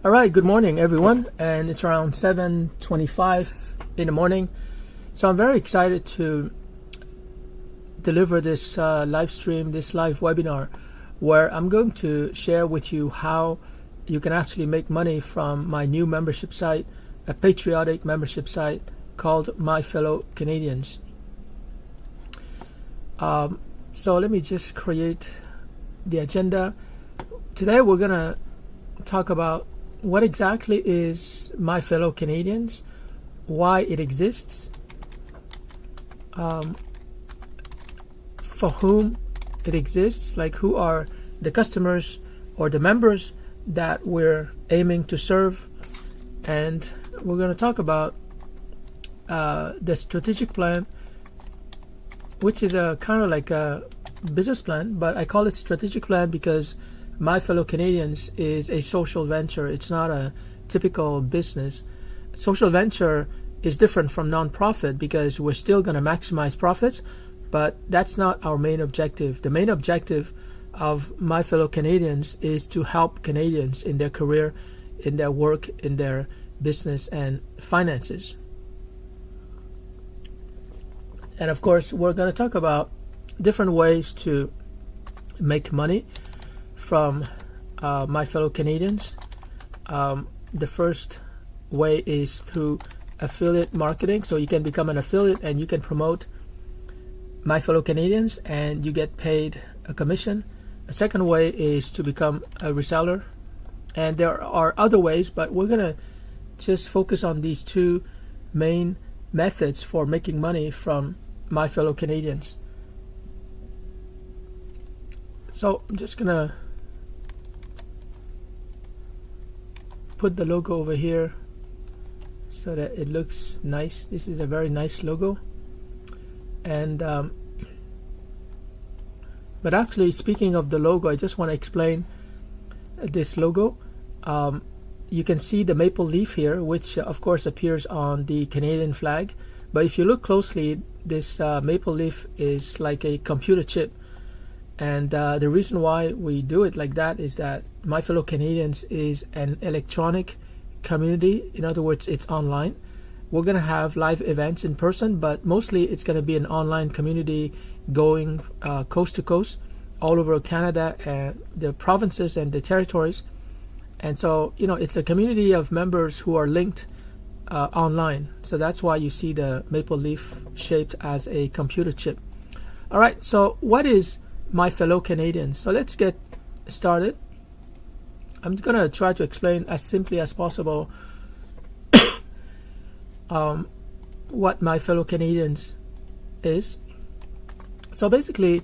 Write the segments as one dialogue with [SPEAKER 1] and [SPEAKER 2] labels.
[SPEAKER 1] All right, good morning, everyone. And it's around 7:25 in the morning. So I'm very excited to deliver this live stream, this live webinar, where I'm going to share with you how you can actually make money from my new membership site, a patriotic membership site called MyFellowCanadians. So let me just create the agenda. Today we're going to talk about what exactly is MyFellowCanadians, why it exists, for whom it exists, like who are the customers or the members that we're aiming to serve, and we're going to talk about the strategic plan, which is a kind of like a business plan, but I call it strategic plan because MyFellowCanadians is a social venture. It's not a typical business. Social venture is different from nonprofit because we're still going to maximize profits, but that's not our main objective. The main objective of MyFellowCanadians is to help Canadians in their career, in their work, in their business and finances. And of course, we're going to talk about different ways to make money from MyFellowCanadians. The first way is through affiliate marketing. So you can become an affiliate and you can promote MyFellowCanadians and you get paid a commission. A second way is to become a reseller. And there are other ways, but we're going to just focus on these two main methods for making money from MyFellowCanadians. So I'm just going to put the logo over here so that it looks nice. This is a very nice logo. And but actually, speaking of the logo, I just want to explain this logo. You can see the maple leaf here, which of course appears on the Canadian flag. But if you look closely, this maple leaf is like a computer chip. And the reason why we do it like that is that MyFellowCanadians is an electronic community. In other words, it's online. We're going to have live events in person, but mostly it's going to be an online community going coast to coast all over Canada and the provinces and the territories. And so, it's a community of members who are linked online. So that's why you see the maple leaf shaped as a computer chip. All right, so what is MyFellowCanadians? So let's get started. I'm going to try to explain as simply as possible what MyFellowCanadians is. So basically,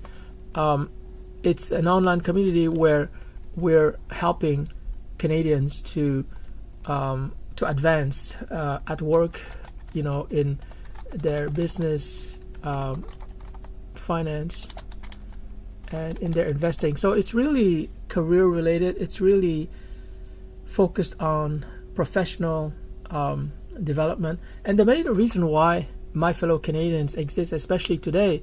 [SPEAKER 1] it's an online community where we're helping Canadians to advance at work, in their business, finance, and in their investing. So it's really career related. It's really focused on professional development. And the main reason why MyFellowCanadians exists, especially today,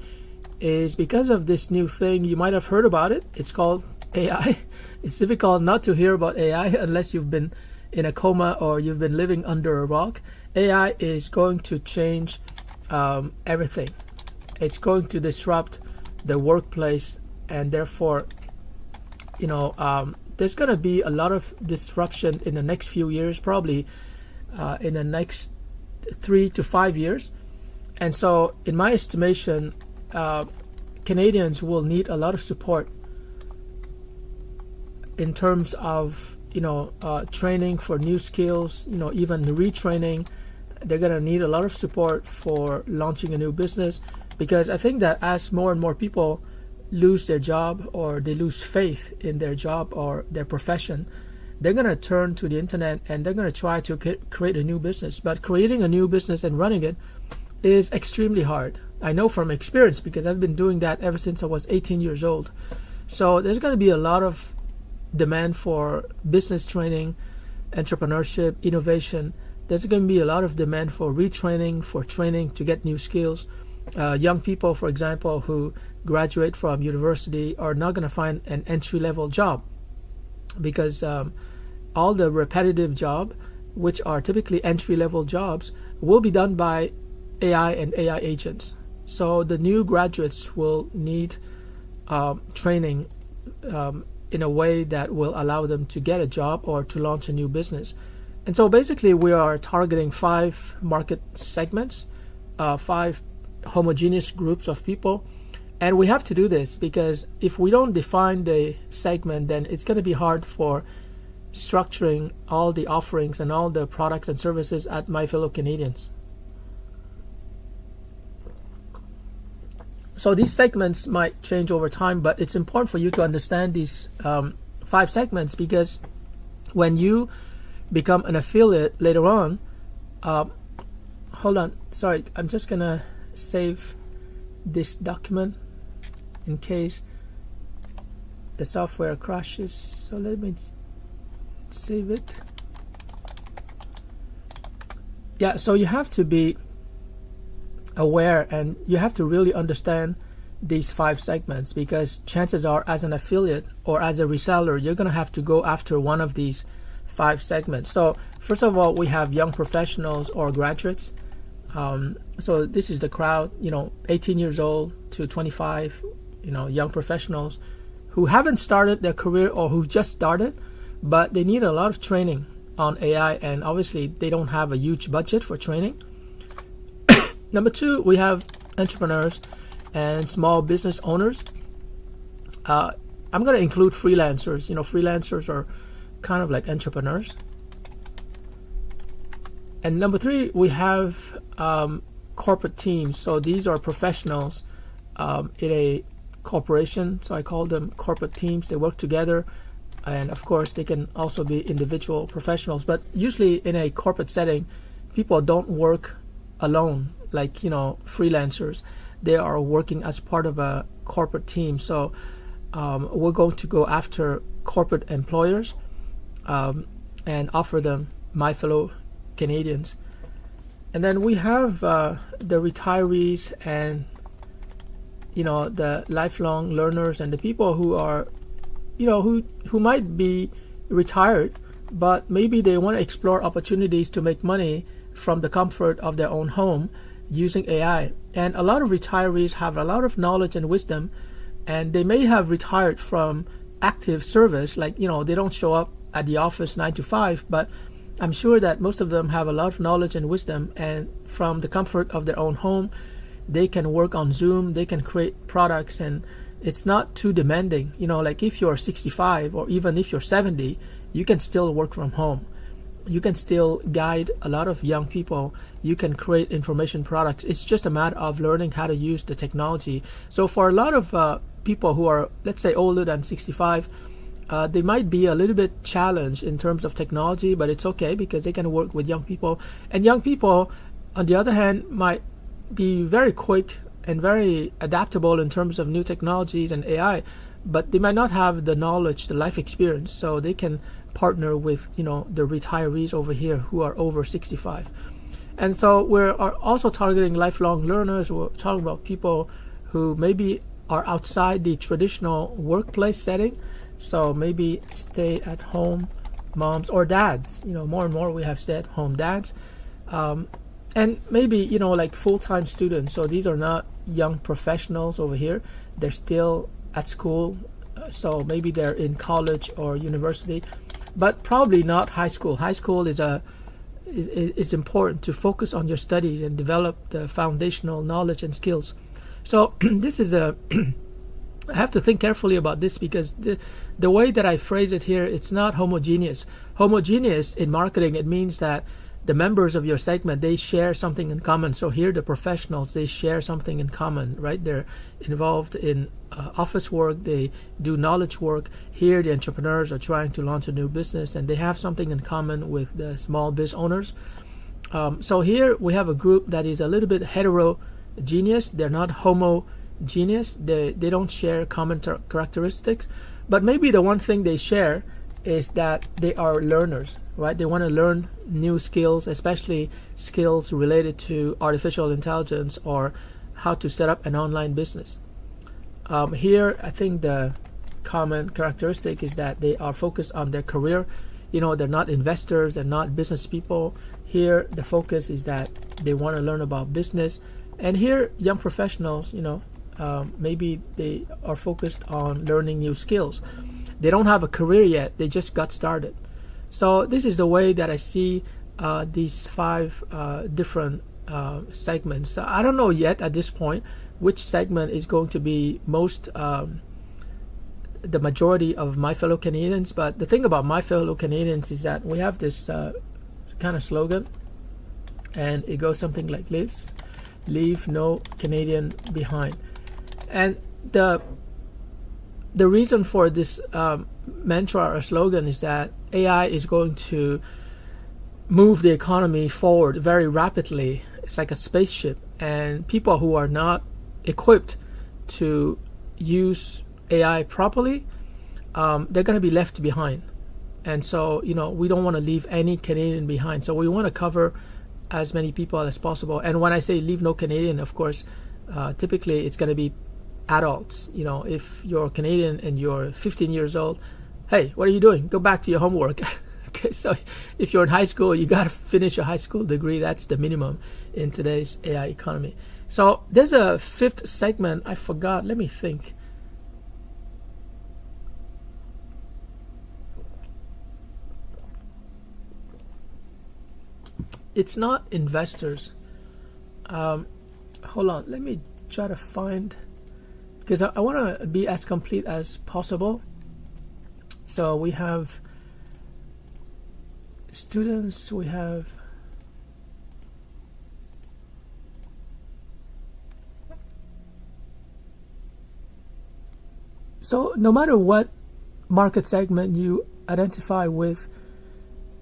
[SPEAKER 1] is because of this new thing. You might have heard about it. It's called AI. It's difficult not to hear about AI unless you've been in a coma or you've been living under a rock. AI is going to change everything. It's going to disrupt the workplace, and therefore, there's going to be a lot of disruption in the next few years, probably in the next 3 to 5 years. And so, in my estimation, Canadians will need a lot of support in terms of training for new skills, even retraining. They're going to need a lot of support for launching a new business, because I think that as more and more people lose their job or they lose faith in their job or their profession, they're going to turn to the internet and they're going to try to create a new business. But creating a new business and running it is extremely hard. I know from experience because I've been doing that ever since I was 18 years old. So there's going to be a lot of demand for business training, entrepreneurship, innovation. There's going to be a lot of demand for retraining, for training to get new skills. Young people, for example, who graduate from university are not going to find an entry-level job because all the repetitive job, which are typically entry-level jobs, will be done by AI and AI agents. So the new graduates will need training in a way that will allow them to get a job or to launch a new business. And so basically we are targeting 5 market segments, 5 homogeneous groups of people. And we have to do this because if we don't define the segment, then it's going to be hard for structuring all the offerings and all the products and services at MyFellowCanadians. So these segments might change over time, but it's important for you to understand these 5 segments, because when you become an affiliate later on, hold on, sorry, I'm just gonna save this document in case the software crashes. So let me save it. Yeah, so you have to be aware and you have to really understand these 5 segments, because chances are as an affiliate or as a reseller, you're going to have to go after one of these 5 segments. So first of all, we have young professionals or graduates. So this is the crowd, 18 years old to 25, young professionals who haven't started their career or who just started, but they need a lot of training on AI, and obviously they don't have a huge budget for training. Number 2, we have entrepreneurs and small business owners. I'm going to include freelancers. Freelancers are kind of like entrepreneurs. And number 3, we have corporate teams. So these are professionals in a corporation. So I call them corporate teams. They work together. And of course, they can also be individual professionals. But usually in a corporate setting, people don't work alone like, freelancers. They are working as part of a corporate team. So we're going to go after corporate employers and offer them MyFellowCanadians. And then we have the retirees and the lifelong learners and the people who are who might be retired, but maybe they want to explore opportunities to make money from the comfort of their own home using AI. And a lot of retirees have a lot of knowledge and wisdom, and they may have retired from active service, like they don't show up at the office 9 to 5, but I'm sure that most of them have a lot of knowledge and wisdom, and from the comfort of their own home they can work on Zoom, they can create products, and it's not too demanding. Like if you're 65 or even if you're 70, you can still work from home. You can still guide a lot of young people. You can create information products. It's just a matter of learning how to use the technology. So for a lot of people who are, let's say, older than 65, they might be a little bit challenged in terms of technology, but it's okay because they can work with young people. And young people, on the other hand, might be very quick and very adaptable in terms of new technologies and AI, but they might not have the knowledge, the life experience, so they can partner with the retirees over here who are over 65. And so we're also targeting lifelong learners. We're talking about people who maybe are outside the traditional workplace setting, so maybe stay at home moms or dads. More and more we have stay at home dads, and maybe like full-time students. So these are not young professionals over here, they're still at school, so maybe they're in college or university, but probably not high school. High school is important to focus on your studies and develop the foundational knowledge and skills. So this is I have to think carefully about this, because the way that I phrase it here, it's not homogeneous. Homogeneous in marketing, it means that the members of your segment, they share something in common. So here the professionals, they share something in common, right? They're involved in office work, they do knowledge work. Here the entrepreneurs are trying to launch a new business, and they have something in common with the small biz owners. So here we have a group that is a little bit heterogeneous. They're not homogeneous. They don't share common characteristics, but maybe the one thing they share is that they are learners, right? They want to learn new skills, especially skills related to artificial intelligence or how to set up an online business. Here, I think the common characteristic is that they are focused on their career they're not investors, they're not business people. Here the focus is that they want to learn about business. And here young professionals, maybe they are focused on learning new skills. They don't have a career yet, they just got started. So this is the way that I see these 5 different segments. I don't know yet at this point which segment is going to be most the majority of my fellow Canadians. But the thing about my fellow Canadians is that we have this kind of slogan, and it goes something like this: leave no Canadian behind. And the reason for this mantra or slogan is that AI is going to move the economy forward very rapidly. It's like a spaceship, and people who are not equipped to use AI properly, they're going to be left behind. And so, we don't want to leave any Canadian behind. So we want to cover as many people as possible. And when I say leave no Canadian, of course, typically it's going to be adults. If you're Canadian and you're 15 years old, hey, what are you doing? Go back to your homework. Okay, so if you're in high school, you got to finish a high school degree. That's the minimum in today's AI economy. So there's a 5th segment. I forgot. Let me think. It's not investors. Hold on. Let me try to find, because I want to be as complete as possible. So we have students, we have so no matter what market segment you identify with,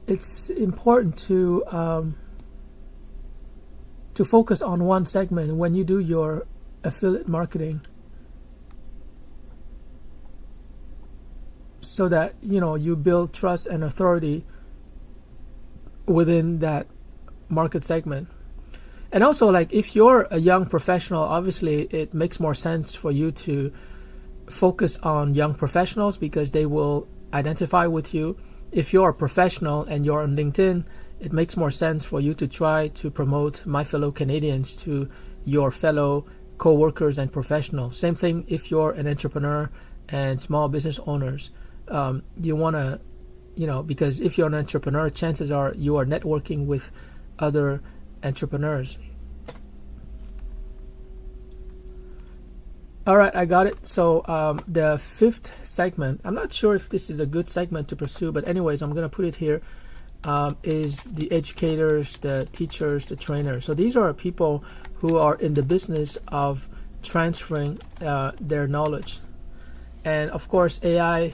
[SPEAKER 1] it's important to focus on one segment when you do your affiliate marketing, so that you build trust and authority within that market segment. And also, like, if you're a young professional, obviously it makes more sense for you to focus on young professionals because they will identify with you. If you're a professional and you're on LinkedIn, it makes more sense for you to try to promote My Fellow Canadians to your fellow co-workers and professionals. Same thing if you're an entrepreneur and small business owners. You want to, because if you're an entrepreneur, chances are you are networking with other entrepreneurs. All right, I got it. So the 5th segment, I'm not sure if this is a good segment to pursue, but anyways, I'm going to put it here, is the educators, the teachers, the trainers. So these are people who are in the business of transferring their knowledge. And of course, AI,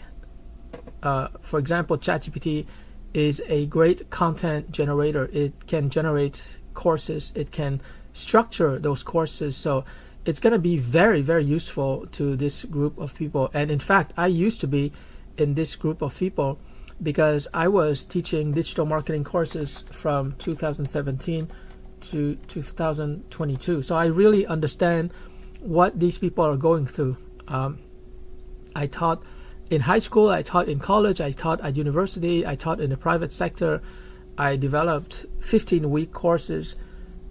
[SPEAKER 1] for example, ChatGPT is a great content generator. It can generate courses. It can structure those courses. So it's going to be very, very useful to this group of people. And in fact, I used to be in this group of people because I was teaching digital marketing courses from 2017 to 2022. So I really understand what these people are going through. I taught in high school, I taught in college, I taught at university, I taught in the private sector. I developed 15-week courses,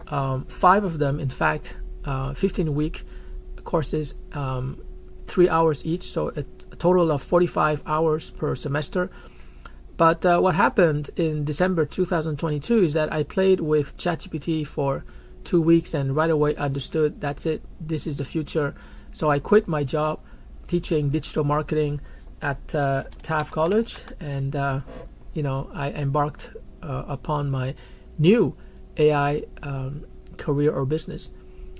[SPEAKER 1] 5 of them, in fact, 15-week courses, 3 hours each, so a total of 45 hours per semester. But what happened in December 2022 is that I played with ChatGPT for 2 weeks and right away understood that's it, this is the future. So I quit my job teaching digital marketing at Taft College, and I embarked upon my new AI career or business.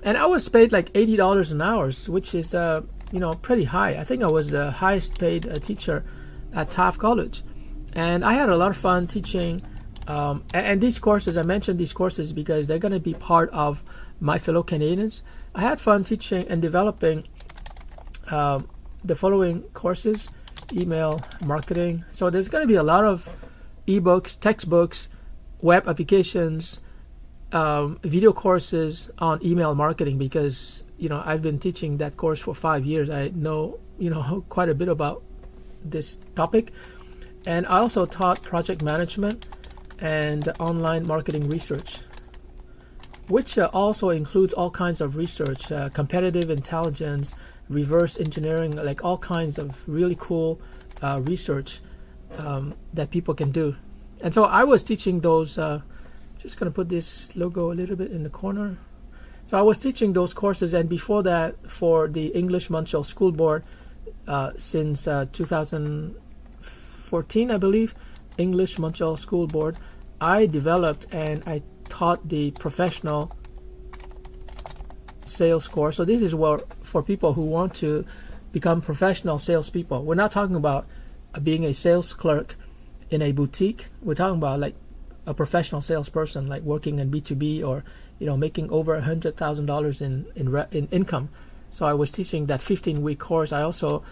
[SPEAKER 1] And I was paid like $80 an hour, which is pretty high. I think I was the highest paid teacher at Taft College, and I had a lot of fun teaching. And these courses, I mentioned these courses because they're going to be part of My Fellow Canadians. I had fun teaching and developing the following courses: email marketing. So there's going to be a lot of ebooks, textbooks, web applications, video courses on email marketing, because I've been teaching that course for 5 years. I know quite a bit about this topic. And I also taught project management and online marketing research, which also includes all kinds of research, competitive intelligence, reverse engineering, like all kinds of really cool research that people can do. And so I was teaching those, just going to put this logo a little bit in the corner. So I was teaching those courses, and before that, for the English Montreal School Board, since 2014, I believe, English Montreal School Board, I developed and I taught the professional sales course. So this is for people who want to become professional salespeople. We're not talking about being a sales clerk in a boutique. We're talking about like a professional salesperson, like working in B2B, or making over $100,000 in income. So I was teaching that 15-week course. I also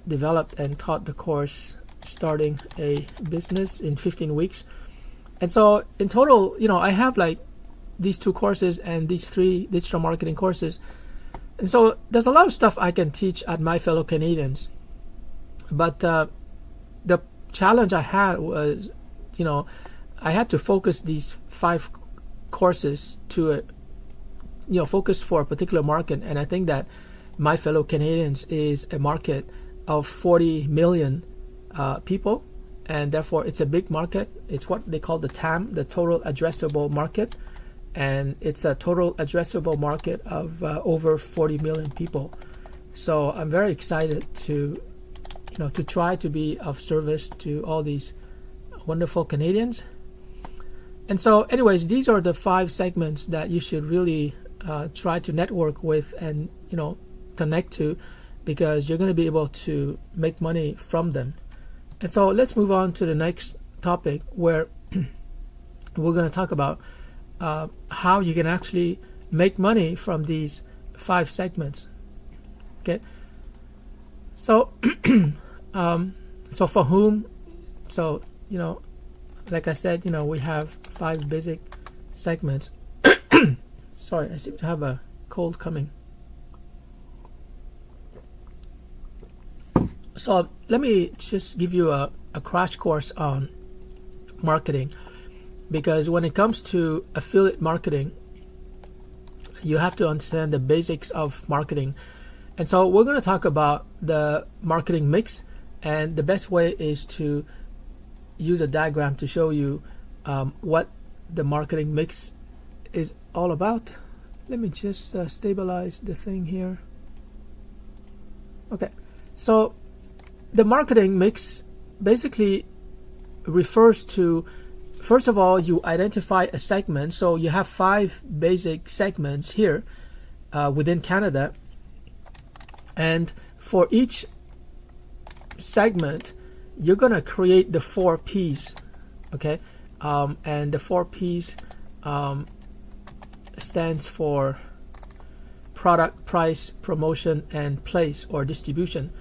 [SPEAKER 1] developed and taught the course starting a business in 15 weeks. And so in total, I have like these 2 courses and these 3 digital marketing courses. And so there's a lot of stuff I can teach at MyFellowCanadians. But the challenge I had was, I had to focus these 5 courses to focus for a particular market. And I think that MyFellowCanadians is a market of 40 million people, and therefore it's a big market. It's what they call the TAM, the total addressable market, and it's a total addressable market of over 40 million people. So I'm very excited to try to be of service to all these wonderful Canadians. And so anyways, these are the 5 segments that you should really try to network with and connect to, because you're going to be able to make money from them. And so let's move on to the next topic, where we're going to talk about how you can actually make money from these 5 segments. Okay. So so for whom? So like I said, we have 5 basic segments. Sorry, I seem to have a cold coming. So let me just give you a crash course on marketing, because when it comes to affiliate marketing, you have to understand the basics of marketing. And so we're going to talk about the marketing mix, and the best way is to use a diagram to show you what the marketing mix is all about. Let me just stabilize the thing here. Okay, so the marketing mix basically refers to, first of all, you identify a segment. So you have 5 basic segments here within Canada, and for each segment you're going to create the 4 P's. Okay, and the 4 P's stands for product, price, promotion, and place or distribution.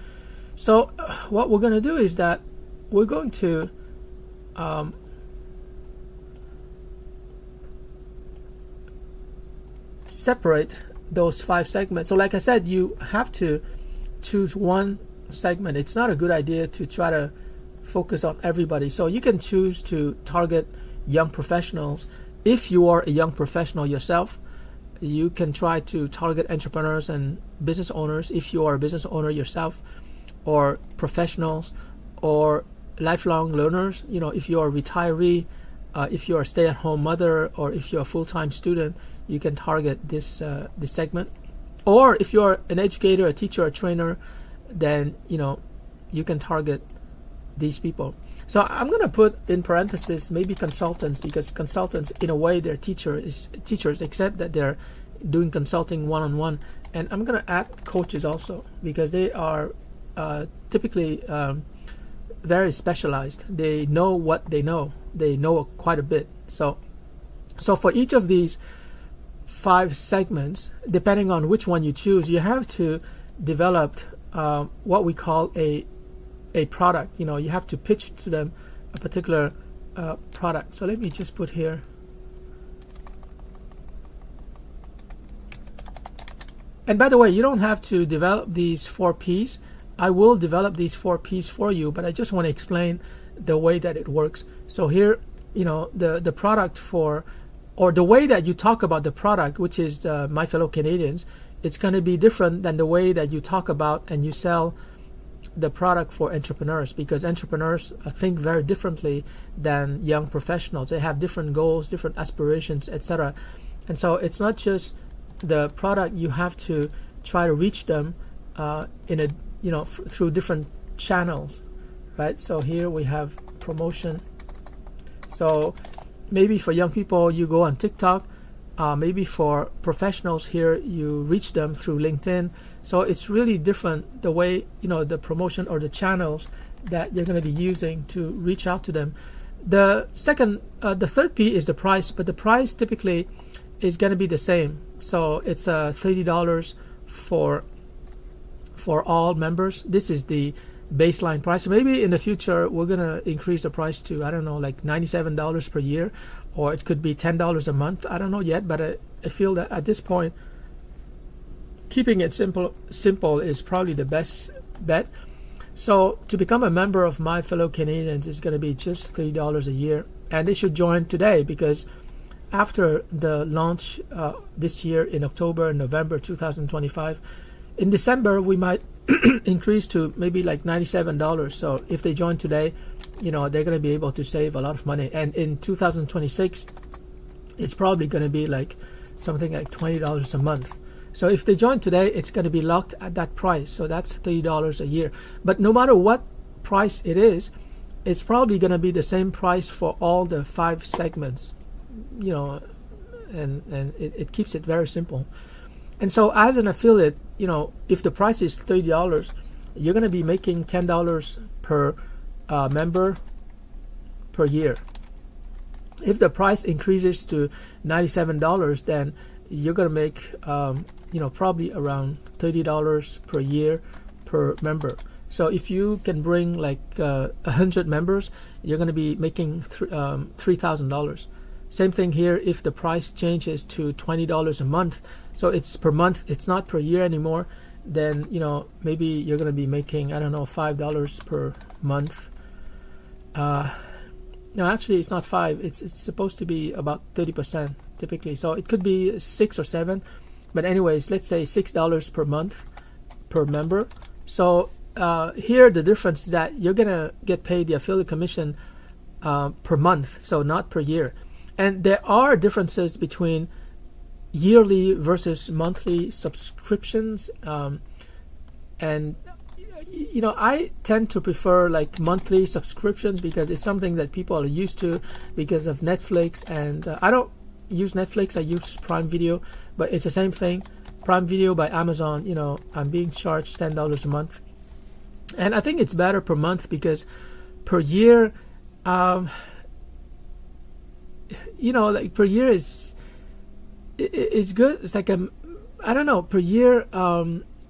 [SPEAKER 1] So what we're going to do is that we're going to separate those 5 segments. So like I said, you have to choose one segment. It's not a good idea to try to focus on everybody. So you can choose to target young professionals. If you are a young professional yourself, you can try to target entrepreneurs and business owners if you are a business owner yourself, or professionals, or lifelong learners. If you are a retiree, if you are a stay-at-home mother, or if you're a full-time student, you can target this segment. Or if you're an educator, a teacher, a trainer, then you can target these people. So I'm going to put in parentheses maybe consultants, because consultants, in a way, they're teachers, except that they're doing consulting one-on-one. And I'm going to add coaches also, because they are typically very specialized. They know what they know. They know quite a bit. So for each of these 5 segments, depending on which one you choose, you have to develop what we call a product. You have to pitch to them a particular product. So let me just put here. And by the way, you don't have to develop these 4 P's I will develop these 4 P's for you, but I just want to explain the way that it works. So here, the product or the way that you talk about the product, which is My Fellow Canadians, it's going to be different than the way that you talk about and you sell the product for entrepreneurs, because entrepreneurs think very differently than young professionals. They have different goals, different aspirations, etc. And so it's not just the product, you have to try to reach them through different channels, right? So here we have promotion. So maybe for young people, you go on TikTok. Maybe for professionals here, you reach them through LinkedIn. So it's really different the way, the promotion or the channels that you're going to be using to reach out to them. The third P is the price, but the price typically is going to be the same. So it's $30 for all members. This is the baseline price. Maybe in the future we're going to increase the price to, I don't know, like $97 per year, or it could be $10 a month. I don't know yet, but I feel that at this point, keeping it simple is probably the best bet. So to become a member of My Fellow Canadians is going to be just $30 a year, and they should join today, because after the launch this year in October and November 2025, in December we might increase to maybe like $97. So if they join today, they're going to be able to save a lot of money. And in 2026, it's probably going to be like something like $20 a month. So if they join today, it's going to be locked at that price. So that's $30 a year. But no matter what price it is, it's probably going to be the same price for all the 5 segments, and it keeps it very simple. And so as an affiliate, if the price is $30, you're going to be making $10 per member per year. If the price increases to $97, then you're going to make probably around $30 per year per member. So if you can bring like 100 members, you're going to be making $3,000. Same thing here. If the price changes to $20 a month, so it's per month, it's not per year anymore, then maybe you're going to be making, I don't know, $5 per month. No, actually it's not 5. It's supposed to be about 30% typically. So it could be 6 or 7, but anyways, let's say $6 per month per member. So here the difference is that you're gonna get paid the affiliate commission per month, so not per year. And there are differences between yearly versus monthly subscriptions, and I tend to prefer like monthly subscriptions because it's something that people are used to because of Netflix. And I don't use Netflix, I use Prime Video, but it's the same thing. Prime Video by Amazon, I'm being charged $10 a month, and I think it's better per month because per year, like per year is good. It's like I don't know, per year,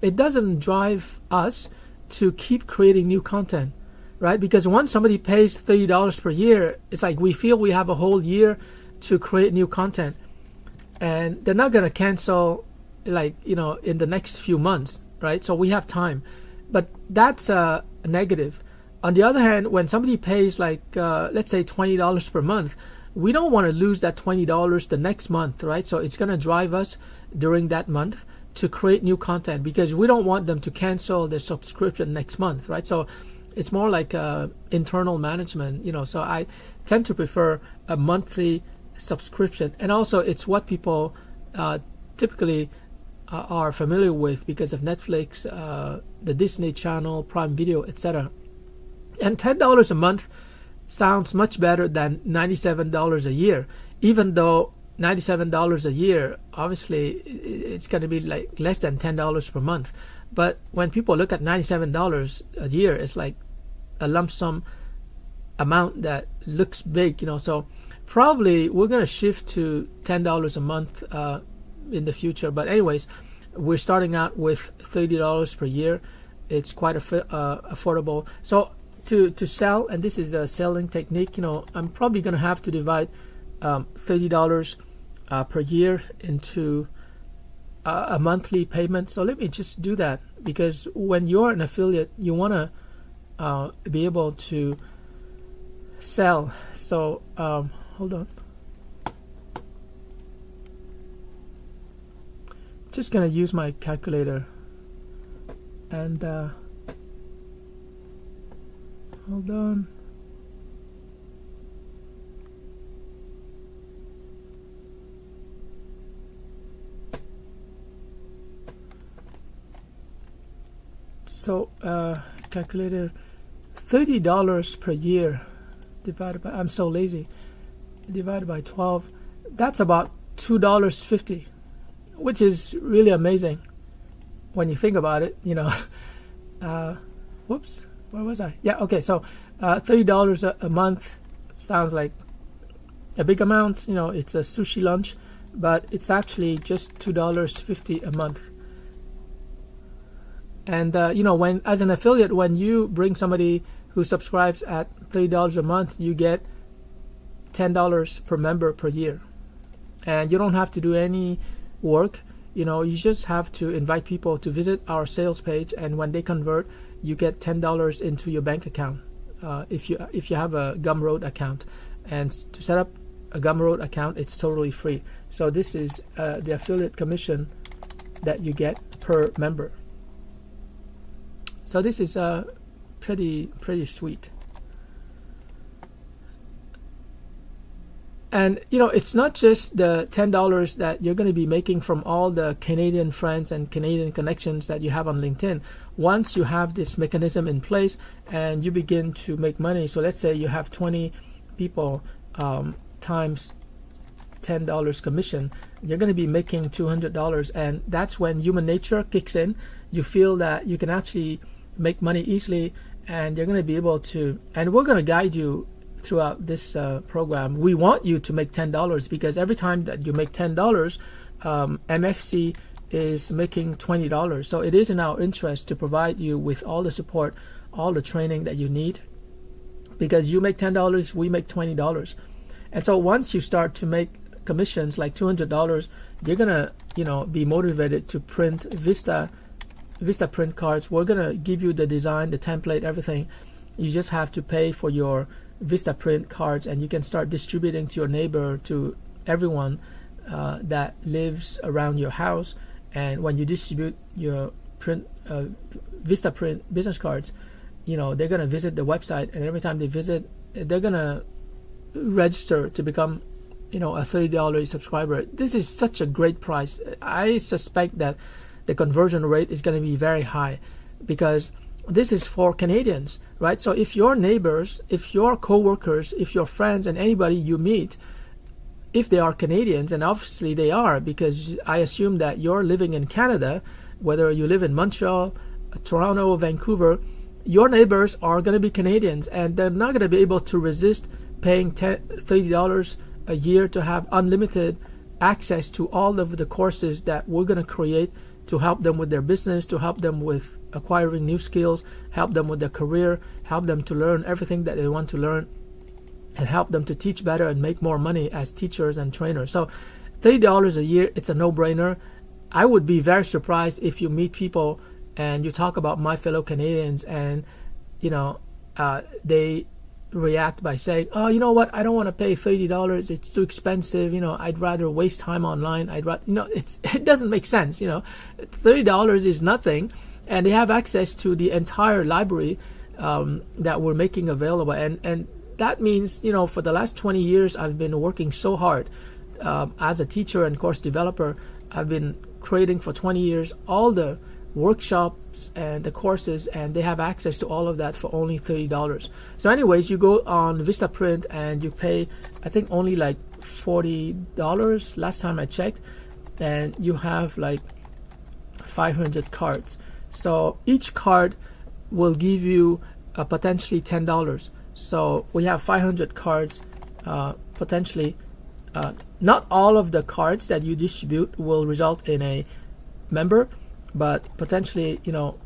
[SPEAKER 1] it doesn't drive us to keep creating new content, right? Because once somebody pays $30 per year, it's like we feel we have a whole year to create new content, and they're not going to cancel like in the next few months, right? So we have time, but that's a negative. On the other hand, when somebody pays like let's say $20 per month, we don't want to lose that $20 the next month, right? So it's going to drive us during that month to create new content because we don't want them to cancel their subscription next month, right? So it's more like internal management, so I tend to prefer a monthly subscription. And also it's what people typically are familiar with because of Netflix, the Disney Channel, Prime Video, etc. And $10 a month sounds much better than $97 a year, even though $97 a year, obviously it's going to be like less than $10 per month. But when people look at $97 a year, it's like a lump sum amount that looks big, so probably we're going to shift to $10 a month in the future. But anyways, we're starting out with $30 per year. It's quite affordable. So to sell, and this is a selling technique, I'm probably going to have to divide $30 per year into a monthly payment. So let me just do that because when you're an affiliate, you want to be able to sell. So hold on, just gonna use my calculator and hold on. So calculator, $30 per year divided by, I'm so lazy, divided by 12, that's about $2.50, which is really amazing when you think about it, you know. Whoops, where was I? Yeah, okay, so $30 a month sounds like a big amount, you know, it's a sushi lunch, but it's actually just $2.50 a month. And you know, when as an affiliate, when you bring somebody who subscribes at $30 a month, you get $10 per member per year, and you don't have to do any work. You know, you just have to invite people to visit our sales page, and when they convert, you get $10 into your bank account if you have a Gumroad account. And to set up a Gumroad account, it's totally free. So this is the affiliate commission that you get per member. So this is pretty sweet. And you know, it's not just the $10 that you're going to be making from all the Canadian friends and Canadian connections that you have on LinkedIn. Once you have this mechanism in place and you begin to make money, so let's say you have 20 people times $10 commission, you're going to be making $200, and that's when human nature kicks in. You feel that you can actually make money easily, and you're going to be able to, and we're going to guide you throughout this program. We want you to make $10, because every time that you make $10, MFC is making $20. So it is in our interest to provide you with all the support, all the training that you need, because you make $10, we make $20. And so once you start to make commissions like $200, you're gonna, you know, be motivated to print Vista print cards. We're gonna give you the design, the template, everything. You just have to pay for your Vista print cards, and you can start distributing to your neighbor, to everyone that lives around your house. And when you distribute your print Vista print business cards, you know, they're gonna visit the website, and every time they visit, they're gonna register to become, you know, a $30 subscriber. This is such a great price. I suspect that the conversion rate is going to be very high, because this is for Canadians, right? So if your neighbors, if your co-workers, if your friends, and anybody you meet, if they are Canadians, and obviously they are, because I assume that you're living in Canada, whether you live in Montreal, Toronto, Vancouver, your neighbors are going to be Canadians, and they're not going to be able to resist paying $30 a year to have unlimited access to all of the courses that we're going to create to help them with their business, to help them with acquiring new skills, help them with their career, help them to learn everything that they want to learn, and help them to teach better and make more money as teachers and trainers. So $30 a year, it's a no-brainer. I would be very surprised if you meet people and you talk about My Fellow Canadians, and you know, they react by saying, oh, you know what, I don't want to pay $30, it's too expensive, you know, I'd rather waste time online, I'd rather, you know, it doesn't make sense, you know. $30 is nothing, and they have access to the entire library that we're making available, and that means, you know, for the last 20 years I've been working so hard as a teacher and course developer. I've been creating for 20 years all the workshops and the courses, and they have access to all of that for only $30. So anyways, you go on Vistaprint and you pay, I think, only like $40 last time I checked, and you have like 500 cards. So each card will give you potentially $10. So we have 500 cards potentially. Not all of the cards that you distribute will result in a member, but potentially, you know,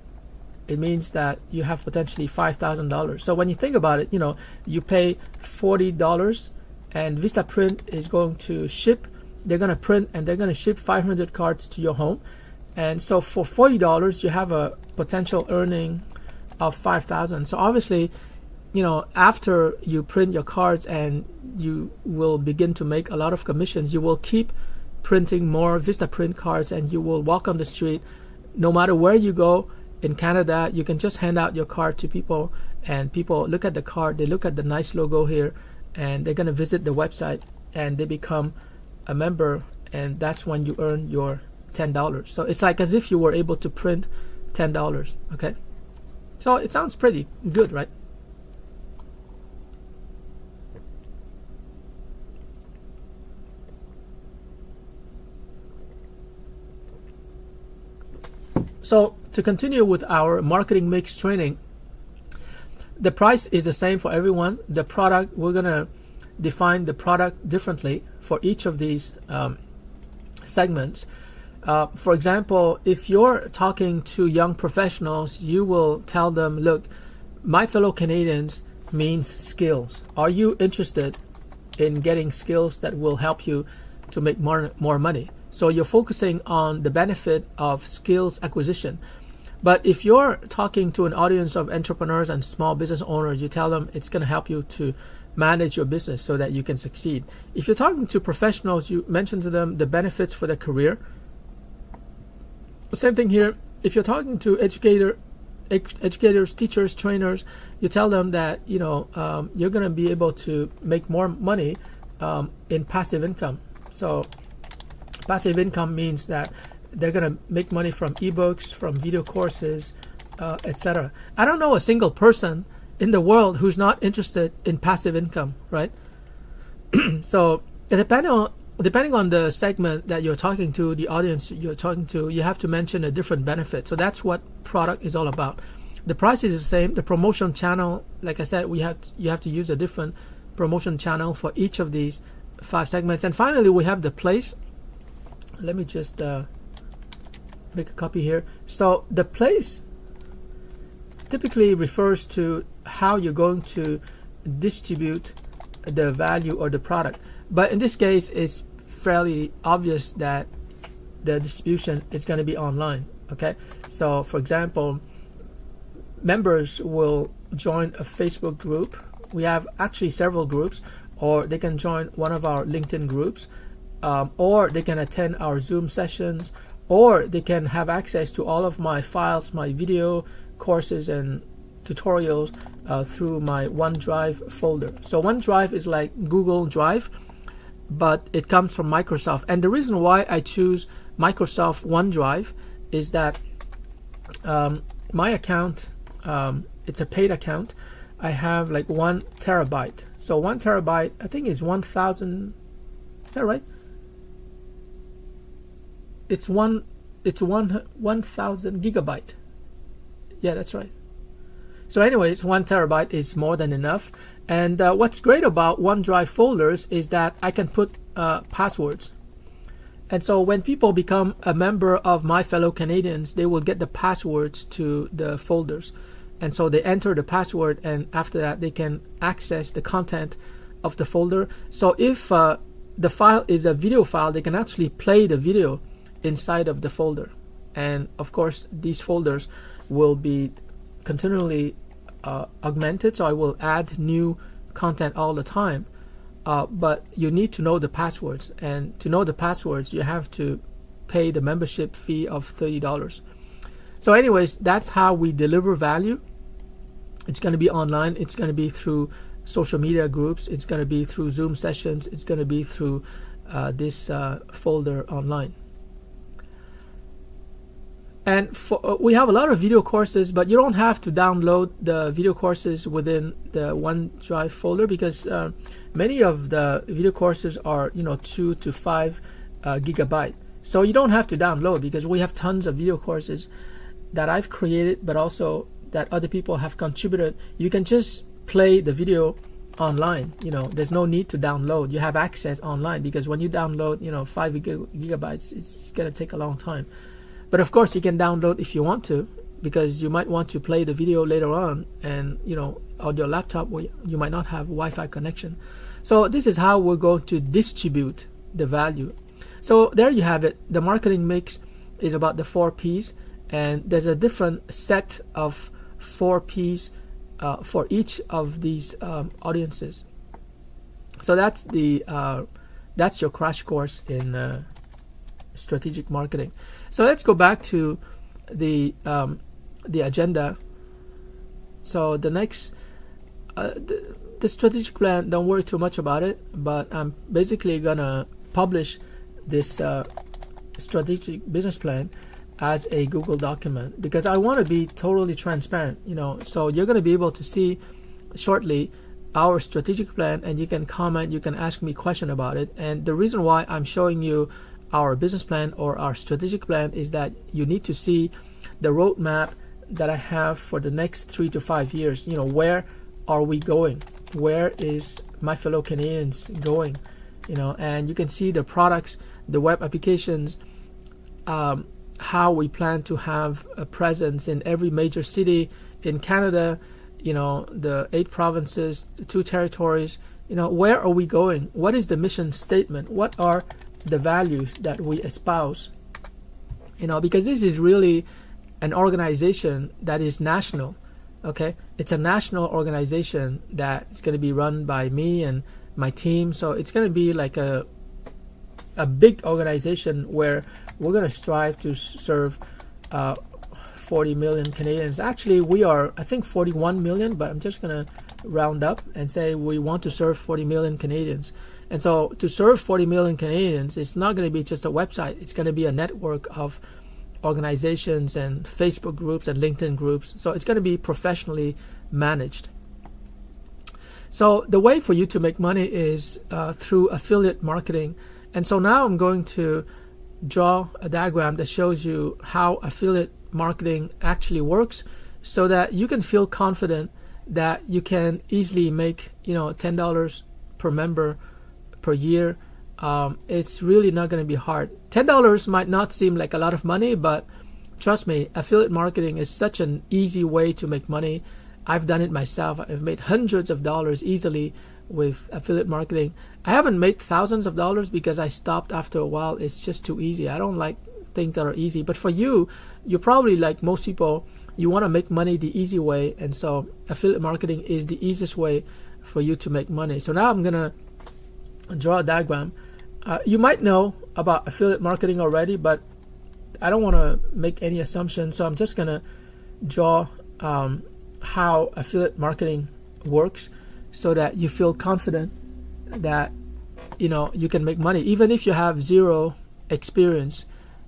[SPEAKER 1] it means that you have potentially $5,000. So when you think about it, you know, you pay $40, and Vistaprint is going to ship. They're going to print and they're going to ship 500 cards to your home. And so for $40, you have a potential earning of 5,000. So obviously, after you print your cards and you will begin to make a lot of commissions, you will keep printing more Vistaprint cards, and you will walk on the street. No matter where you go in Canada, you can just hand out your card to people, and people look at the card, they look at the nice logo here, and they're going to visit the website, and they become a member, and that's when you earn your $10. So it's like as if you were able to print $10. Okay, so it sounds pretty good, right? So to continue with our marketing mix training, the price is the same for everyone. The product, we're gonna define the product differently for each of these segments. For example, if you're talking to young professionals, you will tell them, look, My Fellow Canadians means skills. Are you interested in getting skills that will help you to make more money? So you're focusing on the benefit of skills acquisition. But if you're talking to an audience of entrepreneurs and small business owners, you tell them it's going to help you to manage your business so that you can succeed. If you're talking to professionals, you mention to them the benefits for their career. Same thing here. If you're talking to educators, teachers, trainers, you tell them that you're going to be able to make more money in passive income. So passive income means that they're going to make money from ebooks, from video courses, etc. I don't know a single person in the world who's not interested in passive income, right? So depending on the segment that you're talking to, the audience you're talking to, you have to mention a different benefit. So that's what product is all about. The price is the same. The promotion channel, like I said, you have to use a different promotion channel for each of these 5 segments. And finally, we have the place. Let me just make a copy here. So the place typically refers to how you're going to distribute the value or the product. But in this case, it's fairly obvious that the distribution is going to be online. Okay, so for example, members will join a Facebook group. We have actually several groups, or they can join one of our LinkedIn groups, or they can attend our Zoom sessions, or they can have access to all of my files, my video courses and tutorials through my OneDrive folder. So OneDrive is like Google Drive, but it comes from Microsoft. And the reason why I choose Microsoft OneDrive is that my account, it's a paid account. I have like 1 terabyte. So 1 terabyte, I think, is 1,000. Is that right? It's 1,000 gigabyte. Yeah, that's right. So anyways, 1 terabyte is more than enough. And what's great about OneDrive folders is that I can put passwords. And so when people become a member of My Fellow Canadians, they will get the passwords to the folders. And so they enter the password, and after that they can access the content of the folder. So if the file is a video file, they can actually play the video inside of the folder. And of course, these folders will be continually augmented, so I will add new content all the time. But you need to know the passwords, and to know the passwords you have to pay the membership fee of $30. So anyways, that's how we deliver value. It's going to be online, it's going to be through social media groups, it's going to be through Zoom sessions, it's going to be through this folder online. And we have a lot of video courses, but you don't have to download the video courses within the OneDrive folder, because many of the video courses are 2 to 5 gigabyte. So you don't have to download, because we have tons of video courses that I've created, but also that other people have contributed. You can just play the video online. There's no need to download. You have access online, because when you download 5 gigabytes, it's gonna take a long time. But of course, you can download if you want to, because you might want to play the video later on, and on your laptop you might not have Wi-Fi connection. So this is how we're going to distribute the value. So there you have it. The marketing mix is about the 4 P's, and there's a different set of 4 P's for each of these audiences. So that's your crash course in strategic marketing. So let's go back to the agenda. So the next the strategic plan, don't worry too much about it, but I'm basically gonna publish this strategic business plan as a Google document because I want to be totally transparent, so you're going to be able to see shortly our strategic plan, and you can comment, you can ask me question about it. And the reason why I'm showing you our business plan or our strategic plan is that you need to see the roadmap that I have for the next 3 to 5 years. Where are we going? Where is My Fellow Canadians going? And you can see the products, the web applications, how we plan to have a presence in every major city in Canada, the 8 provinces, the 2 territories. Where are we going? What is the mission statement? What are the values that we espouse? Because this is really an organization that is national. Okay, it's a national organization that is going to be run by me and my team. So it's going to be like a big organization where we're going to strive to serve 40 million Canadians. Actually, we are, I think, 41 million, but I'm just going to round up and say we want to serve 40 million Canadians. And so to serve 40 million Canadians, it's not going to be just a website. It's going to be a network of organizations and Facebook groups and LinkedIn groups. So it's going to be professionally managed. So the way for you to make money is through affiliate marketing. And so now I'm going to draw a diagram that shows you how affiliate marketing actually works, so that you can feel confident that you can easily make $10 per member per year. It's really not going to be hard. $10 might not seem like a lot of money, but trust me, affiliate marketing is such an easy way to make money. I've done it myself. I've made hundreds of dollars easily with affiliate marketing. I haven't made thousands of dollars because I stopped after a while. It's just too easy. I don't like things that are easy. But for you, you're probably like most people, you want to make money the easy way. And so affiliate marketing is the easiest way for you to make money. So now I'm going to draw a diagram. You might know about affiliate marketing already, but I don't want to make any assumptions. So I'm just going to draw how affiliate marketing works, so that you feel confident that you can make money even if you have zero experience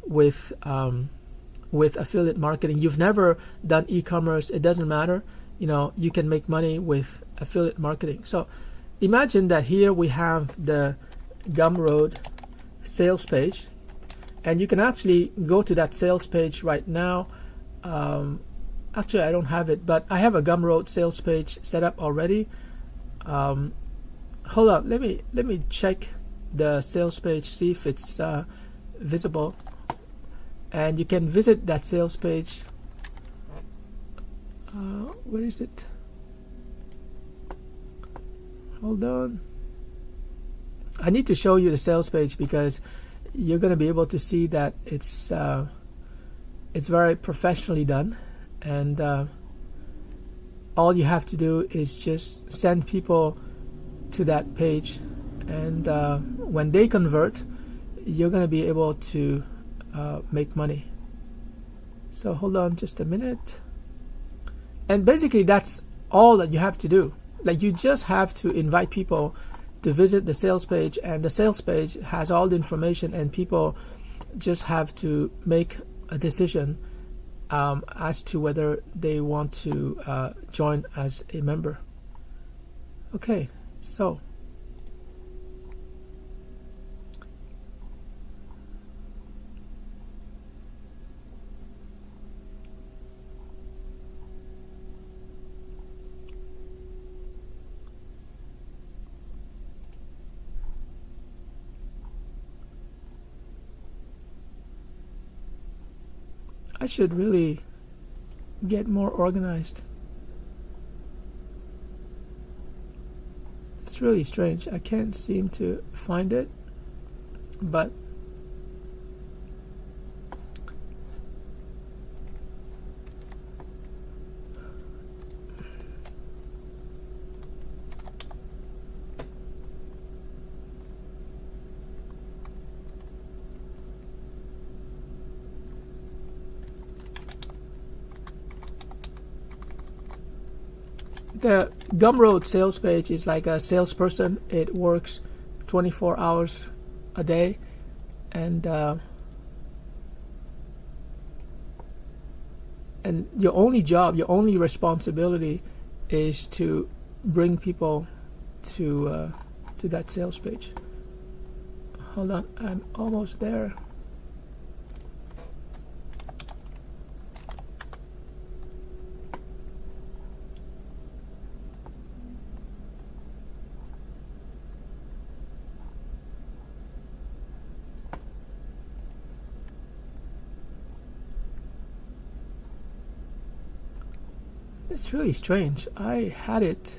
[SPEAKER 1] with affiliate marketing. You've never done e-commerce, it doesn't matter. You can make money with affiliate marketing. So imagine that here we have the Gumroad sales page, and you can actually go to that sales page right now. Actually, I don't have it, but I have a Gumroad sales page set up already. Hold on, let me check the sales page, see if it's visible. And you can visit that sales page. Where is it? Hold on. I need to show you the sales page because you're going to be able to see that it's very professionally done, and all you have to do is just send people to that page, and when they convert, you're going to be able to make money. So hold on just a minute. And basically that's all that you have to do. Like, you just have to invite people to visit the sales page, and the sales page has all the information, and people just have to make a decision as to whether they want to join as a member. Okay, so I should really get more organized. It's really strange. I can't seem to find it, but the Gumroad sales page is like a salesperson. It works 24 hours a day, and your only job, your only responsibility is to bring people to that sales page. Hold on, I'm almost there. It's really strange. I had it,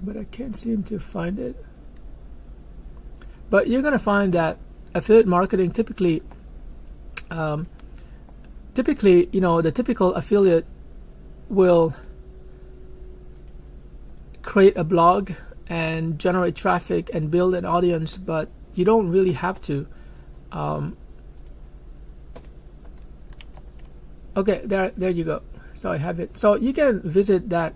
[SPEAKER 1] but I can't seem to find it. But you're going to find that affiliate marketing typically, the typical affiliate will create a blog and generate traffic and build an audience, but you don't really have to. Okay, there you go. So I have it. So you can visit that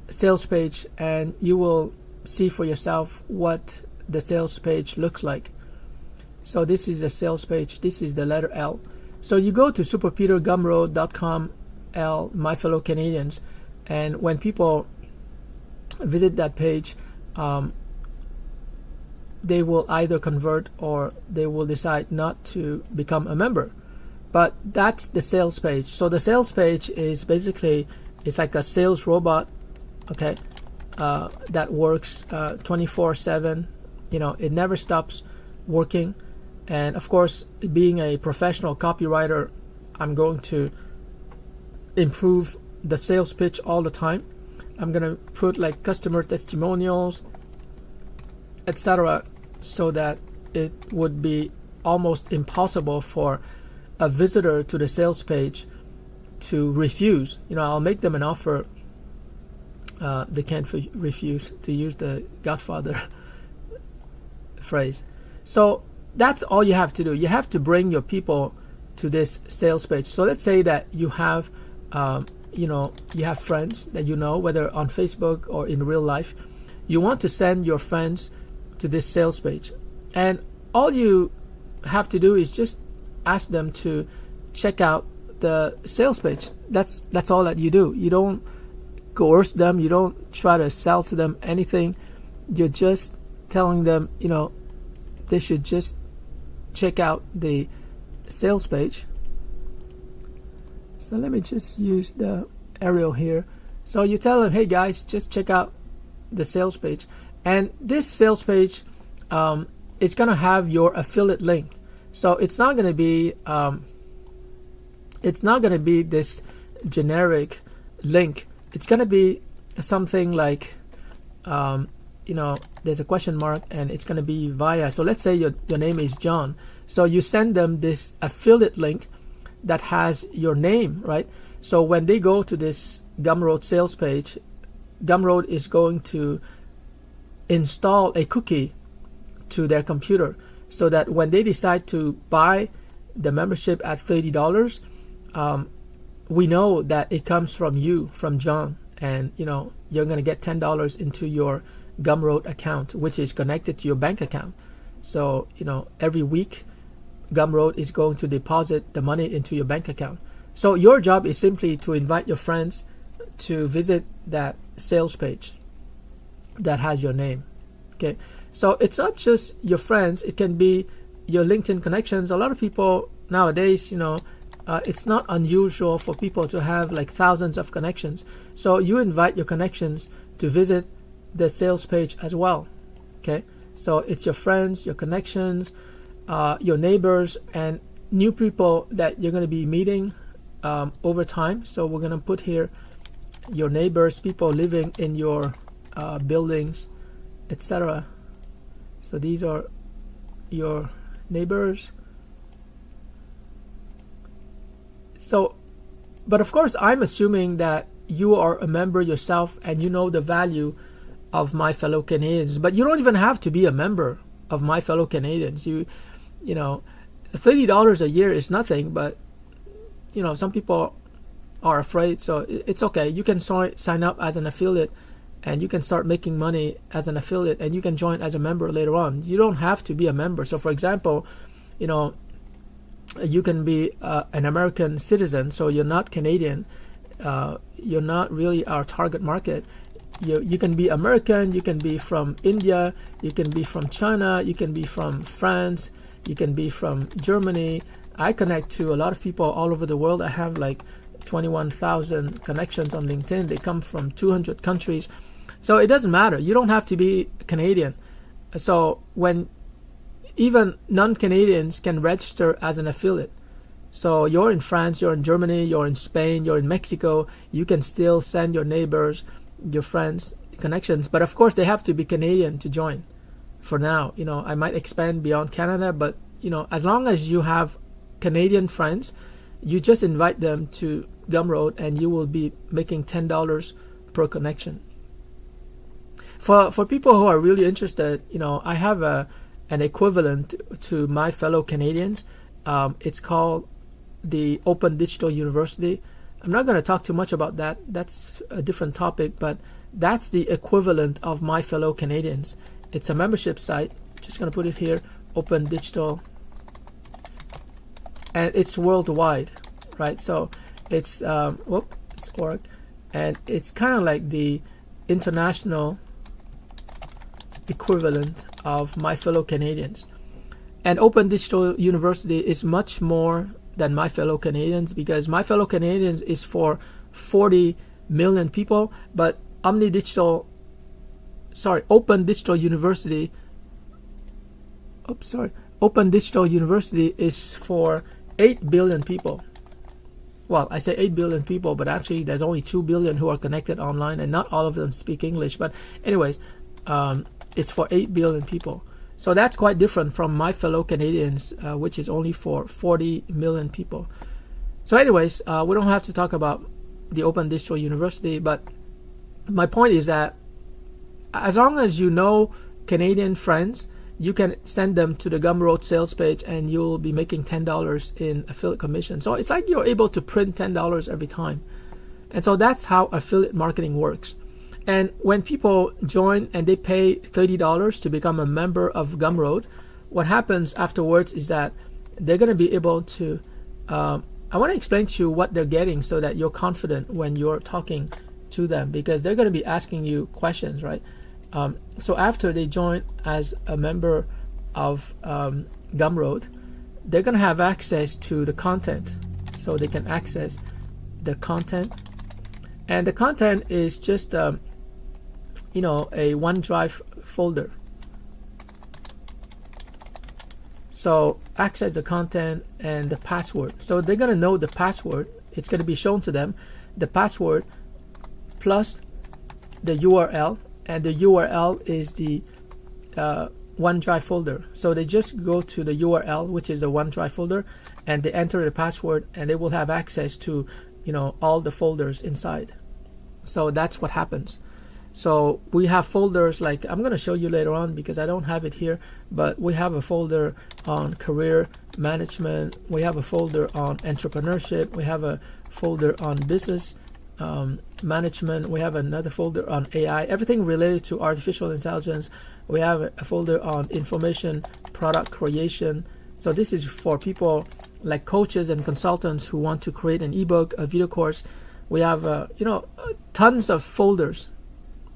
[SPEAKER 1] sales page and you will see for yourself what the sales page looks like. So this is a sales page. This is the letter L. So you go to superpetergumroad.com L, MyFellowCanadians, and when people visit that page, they will either convert or they will decide not to become a member. But that's the sales page. So the sales page is basically, it's like a sales robot, okay, that works 24/7. It never stops working. And of course, being a professional copywriter, I'm going to improve the sales pitch all the time. I'm going to put like customer testimonials, etc., so that it would be almost impossible for a visitor to the sales page to refuse. I'll make them an offer they can't refuse, to use the Godfather phrase. So that's all you have to do. You have to bring your people to this sales page. So let's say that you have you have friends that whether on Facebook or in real life. You want to send your friends to this sales page, and all you have to do is just ask them to check out the sales page. That's all that you do. You don't coerce them. You don't try to sell to them anything. You're just telling them, they should just check out the sales page. So let me just use the arrow here. So you tell them, hey guys, just check out the sales page, and this sales page is gonna have your affiliate link. So it's not going to be this generic link. It's going to be something like there's a question mark, and it's going to be via. So let's say your name is John. So you send them this affiliate link that has your name, right? So when they go to this Gumroad sales page, Gumroad is going to install a cookie to their computer, so that when they decide to buy the membership at $30, we know that it comes from you, from John, and you're going to get $10 into your Gumroad account, which is connected to your bank account. So every week Gumroad is going to deposit the money into your bank account. So your job is simply to invite your friends to visit that sales page that has your name. Okay. So it's not just your friends, it can be your LinkedIn connections. A lot of people nowadays, it's not unusual for people to have like thousands of connections. So you invite your connections to visit the sales page as well. Okay, so it's your friends, your connections, your neighbors, and new people that you're going to be meeting over time. So we're going to put here your neighbors, people living in your buildings, etc. So these are your neighbors. So, but of course, I'm assuming that you are a member yourself and you know the value of My Fellow Canadians. But you don't even have to be a member of My Fellow Canadians. You know, $30 a year is nothing. But some people are afraid. So it's okay. You can sign up as an affiliate, and you can start making money as an affiliate, and you can join as a member later on. You don't have to be a member. So for example, you can be an American citizen, so you're not Canadian. You're not really our target market. You can be American, you can be from India, you can be from China, you can be from France, you can be from Germany. I connect to a lot of people all over the world. I have like 21,000 connections on LinkedIn. They come from 200 countries. So it doesn't matter. You don't have to be Canadian. So when even non-Canadians can register as an affiliate. So you're in France, you're in Germany, you're in Spain, you're in Mexico, you can still send your neighbors, your friends, connections. But of course, they have to be Canadian to join for now. I might expand beyond Canada, but, as long as you have Canadian friends, you just invite them to Gumroad and you will be making $10 per connection. For people who are really interested, I have an equivalent to MyFellowCanadians. It's called the Open Digital University. I'm not going to talk too much about that. That's a different topic, but that's the equivalent of MyFellowCanadians. It's a membership site. Just going to put it here, Open Digital, and it's worldwide, right? So it's it's org, and it's kind of like the international equivalent of MyFellowCanadians. And Open Digital University is much more than MyFellowCanadians, because MyFellowCanadians is for 40 million people, but Open Digital University, Open Digital University is for 8 billion people. Well, I say 8 billion people, but actually there's only 2 billion who are connected online, and not all of them speak English. But anyways, it's for 8 billion people. So that's quite different from MyFellowCanadians, which is only for 40 million people. So anyways, we don't have to talk about the Open Digital University, but my point is that as long as you know Canadian friends, you can send them to the Gumroad sales page and you'll be making $10 in affiliate commission. So it's like you're able to print $10 every time. And so that's how affiliate marketing works. And when people join and they pay $30 to become a member of Gumroad, what happens afterwards is that they're going to be able to, I want to explain to you what they're getting so that you're confident when you're talking to them, because they're going to be asking you questions, right? So after they join as a member of Gumroad, they're going to have access to the content. So they can access the content. And the content is just a OneDrive folder. So access the content and the password. So they're going to know the password. It's going to be shown to them, the password plus the URL, and the URL is the OneDrive folder. So they just go to the URL, which is the OneDrive folder, and they enter the password, and they will have access to all the folders inside. So that's what happens. So we have folders like, I'm going to show you later on because I don't have it here, but we have a folder on career management, we have a folder on entrepreneurship, we have a folder on business management, we have another folder on AI, everything related to artificial intelligence. We have a folder on information product creation. So this is for people like coaches and consultants who want to create an ebook, a video course. We have tons of folders,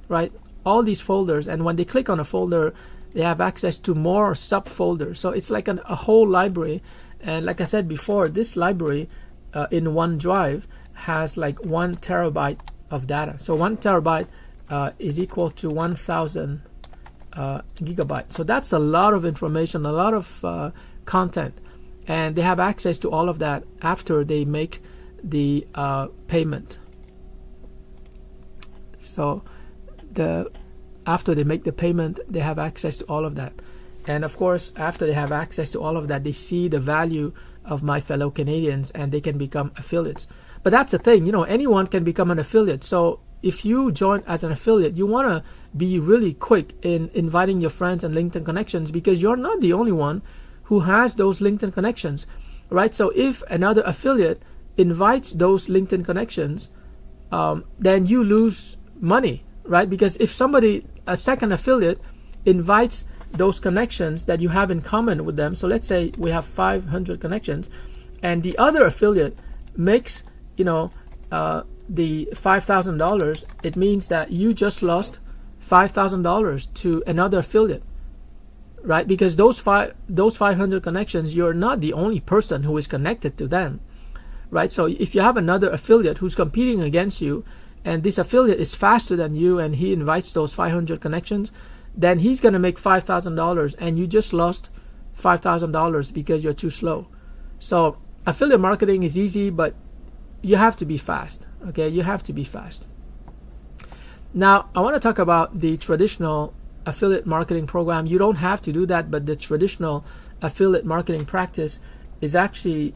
[SPEAKER 1] right? All these folders, and when they click on a folder, they have access to more subfolders. So it's like a whole library. And like I said before, this library in OneDrive has like 1 terabyte of data. So 1 terabyte is equal to 1,000 gigabytes. So that's a lot of information, a lot of content, and they have access to all of that after they make the payment. So after they make the payment, they have access to all of that. And of course, after they have access to all of that, they see the value of MyFellowCanadians and they can become affiliates. But that's the thing, anyone can become an affiliate. So if you join as an affiliate, you want to be really quick in inviting your friends and LinkedIn connections, because you're not the only one who has those LinkedIn connections, right? So if another affiliate invites those LinkedIn connections, then you lose money, right? Because if a second affiliate invites those connections that you have in common with them, so let's say we have 500 connections, and the other affiliate makes, the $5,000, it means that you just lost $5,000 to another affiliate, right? Because those 500 connections, you're not the only person who is connected to them, right? So if you have another affiliate who's competing against you, and this affiliate is faster than you, and he invites those 500 connections, then he's going to make $5,000, and you just lost $5,000 because you're too slow. So affiliate marketing is easy, but you have to be fast. Okay, you have to be fast. Now, I want to talk about the traditional affiliate marketing program. You don't have to do that, but the traditional affiliate marketing practice is actually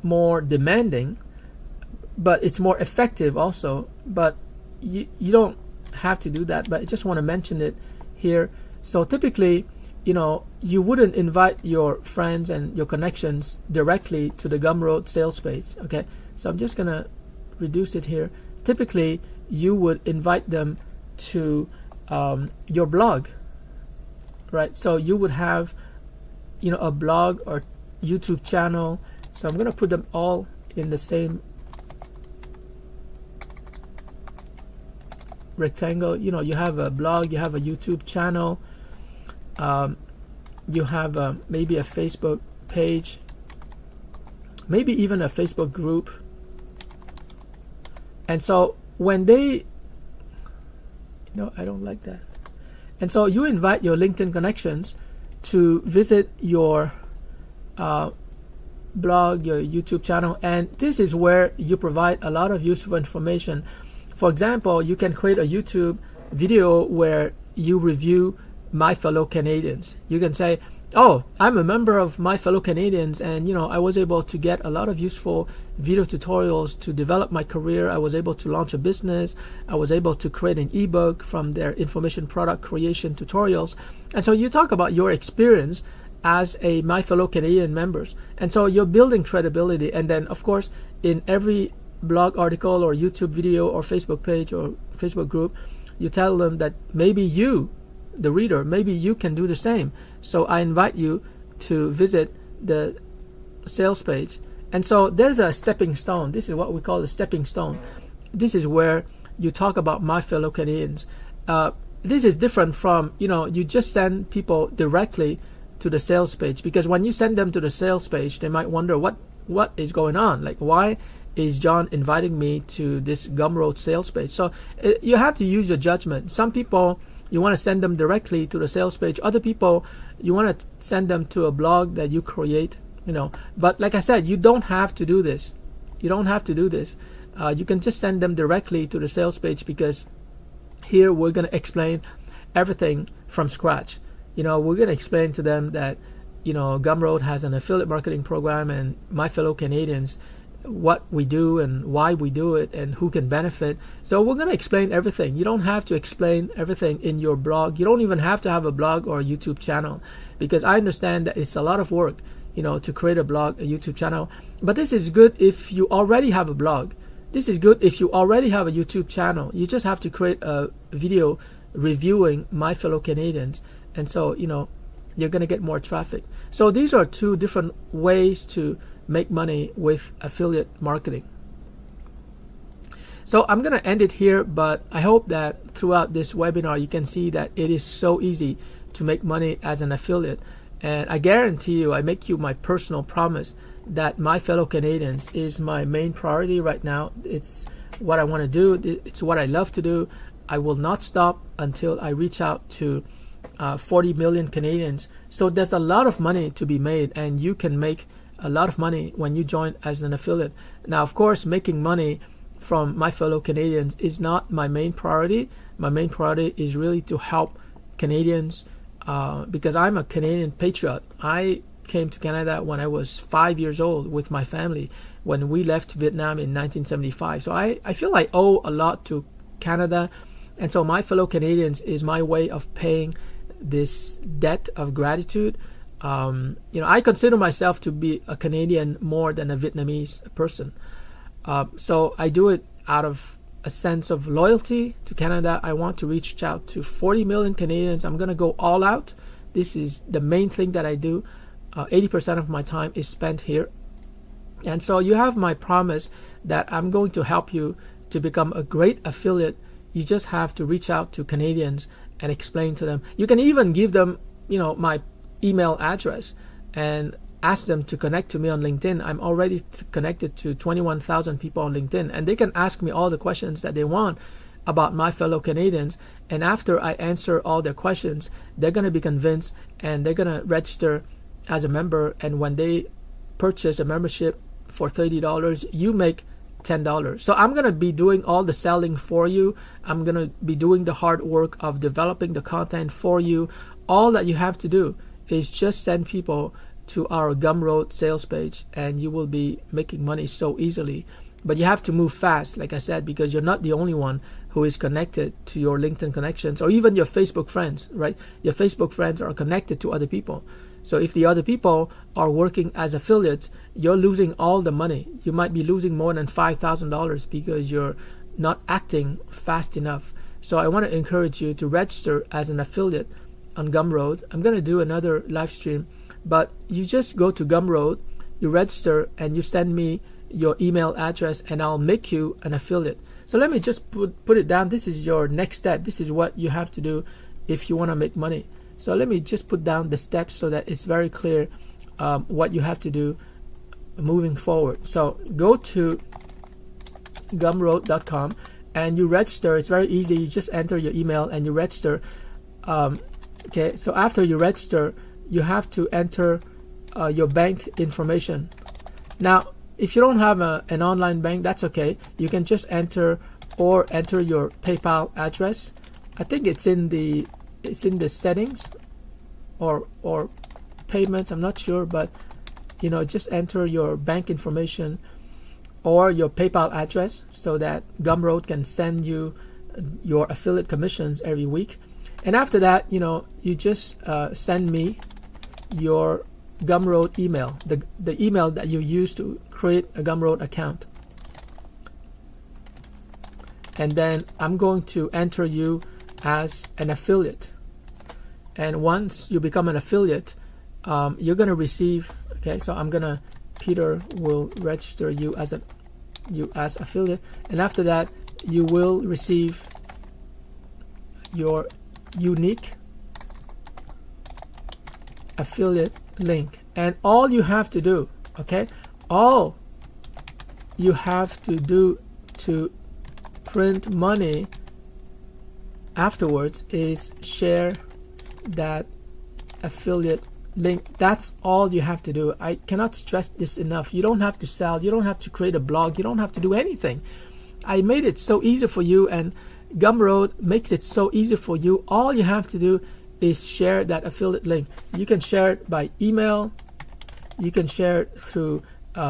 [SPEAKER 1] more demanding, but it's more effective also. But you don't have to do that, but I just want to mention it here. So typically, you wouldn't invite your friends and your connections directly to the Gumroad sales page. Okay, so I'm just gonna reduce it here. Typically, you would invite them to your blog, right? So you would have, a blog or YouTube channel. So I'm gonna put them all in the same rectangle. You have a blog, you have a YouTube channel, you have maybe a Facebook page, maybe even a Facebook group. And so when they, I don't like that. And so you invite your LinkedIn connections to visit your blog, your YouTube channel, and this is where you provide a lot of useful information. For example, you can create a YouTube video where you review MyFellowCanadians. You can say, oh, I'm a member of MyFellowCanadians, and I was able to get a lot of useful video tutorials to develop my career. I was able to launch a business. I was able to create an ebook from their information product creation tutorials. And so you talk about your experience as a MyFellowCanadian members. And so you're building credibility. And then, of course, in every blog article or YouTube video or Facebook page or Facebook group, you tell them that maybe you, the reader, maybe you can do the same. So I invite you to visit the sales page. And so there's a stepping stone. This is what we call a stepping stone. This is where you talk about MyFellowCanadians. This is different from, you just send people directly to the sales page, because when you send them to the sales page, they might wonder what is going on. Like, why is John inviting me to this Gumroad sales page? So you have to use your judgment. Some people, you want to send them directly to the sales page. Other people, you want to send them to a blog that you create, But like I said, you don't have to do this. You don't have to do this. You can just send them directly to the sales page, because here we're going to explain everything from scratch. We're going to explain to them that, Gumroad has an affiliate marketing program, and MyFellowCanadians, what we do and why we do it and who can benefit. So we're going to explain everything. You don't have to explain everything in your blog. You don't even have to have a blog or a YouTube channel, because I understand that it's a lot of work, to create a blog, a YouTube channel. But this is good if you already have a blog. This is good if you already have a YouTube channel. You just have to create a video reviewing MyFellowCanadians, and so you're going to get more traffic. So these are two different ways to make money with affiliate marketing. So I'm going to end it here, but I hope that throughout this webinar you can see that it is so easy to make money as an affiliate. And I guarantee you, I make you my personal promise, that MyFellowCanadians is my main priority right now. It's what I want to do. It's what I love to do. I will not stop until I reach out to 40 million Canadians. So there's a lot of money to be made, and you can make a lot of money when you join as an affiliate. Now, of course, making money from MyFellowCanadians is not my main priority. My main priority is really to help Canadians, because I'm a Canadian patriot. I came to Canada when I was 5 years old with my family when we left Vietnam in 1975. So I feel I owe a lot to Canada, and so MyFellowCanadians is my way of paying this debt of gratitude. I consider myself to be a Canadian more than a Vietnamese person. So I do it out of a sense of loyalty to Canada. I want to reach out to 40 million Canadians. I'm going to go all out. This is the main thing that I do. 80% of my time is spent here. And so you have my promise that I'm going to help you to become a great affiliate. You just have to reach out to Canadians and explain to them. You can even give them, my email address and ask them to connect to me on LinkedIn. I'm already connected to 21,000 people on LinkedIn, and they can ask me all the questions that they want about my fellow Canadians. And after I answer all their questions, they're going to be convinced and they're going to register as a member. And when they purchase a membership for $30, you make $10. So I'm going to be doing all the selling for you. I'm going to be doing the hard work of developing the content for you. All that you have to do is just send people to our Gumroad sales page, and you will be making money so easily. But you have to move fast, like I said, because you're not the only one who is connected to your LinkedIn connections or even your Facebook friends, right? Your Facebook friends are connected to other people. So if the other people are working as affiliates, you're losing all the money. You might be losing more than $5,000 because you're not acting fast enough. So I want to encourage you to register as an affiliate on Gumroad. I'm going to do another live stream, but you just go to Gumroad, you register, and you send me your email address, and I'll make you an affiliate. So let me just put it down. This is your next step. This is what you have to do if you want to make money. So let me just put down the steps so that it's very clear what you have to do moving forward. So go to gumroad.com and you register. It's very easy. You just enter your email and you register. Okay, so after you register, you have to enter your bank information. Now, if you don't have an online bank, that's okay. You can just enter your PayPal address. I think it's in the settings or payments. I'm not sure, but just enter your bank information or your PayPal address so that Gumroad can send you your affiliate commissions every week. And after that, you just send me your Gumroad email, the email that you use to create a Gumroad account. And then I'm going to enter you as an affiliate. And once you become an affiliate, you're going to receive, okay, so Peter will register you as affiliate, and after that you will receive your unique affiliate link. And all you have to do, all you have to do to print money afterwards is share that affiliate link. That's all you have to do. I cannot stress this enough. You don't have to sell. You don't have to create a blog. You don't have to do anything. I made it so easy for you, and Gumroad makes it so easy for you. All you have to do is share that affiliate link. You can share it by email. You can share it through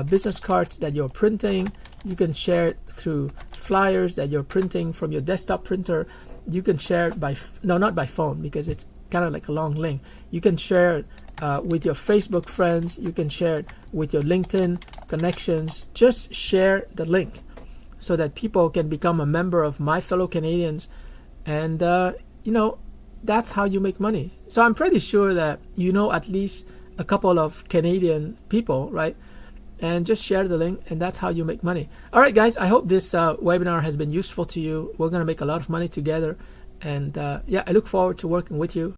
[SPEAKER 1] business cards that you're printing. You can share it through flyers that you're printing from your desktop printer. You can share it not by phone, because it's kind of like a long link. You can share it with your Facebook friends. You can share it with your LinkedIn connections. Just share the link so that people can become a member of MyFellowCanadians, and that's how you make money. So I'm pretty sure that at least a couple of Canadian people, right? And just share the link, and that's how you make money. All right, guys, I hope this webinar has been useful to you. We're going to make a lot of money together, and I look forward to working with you.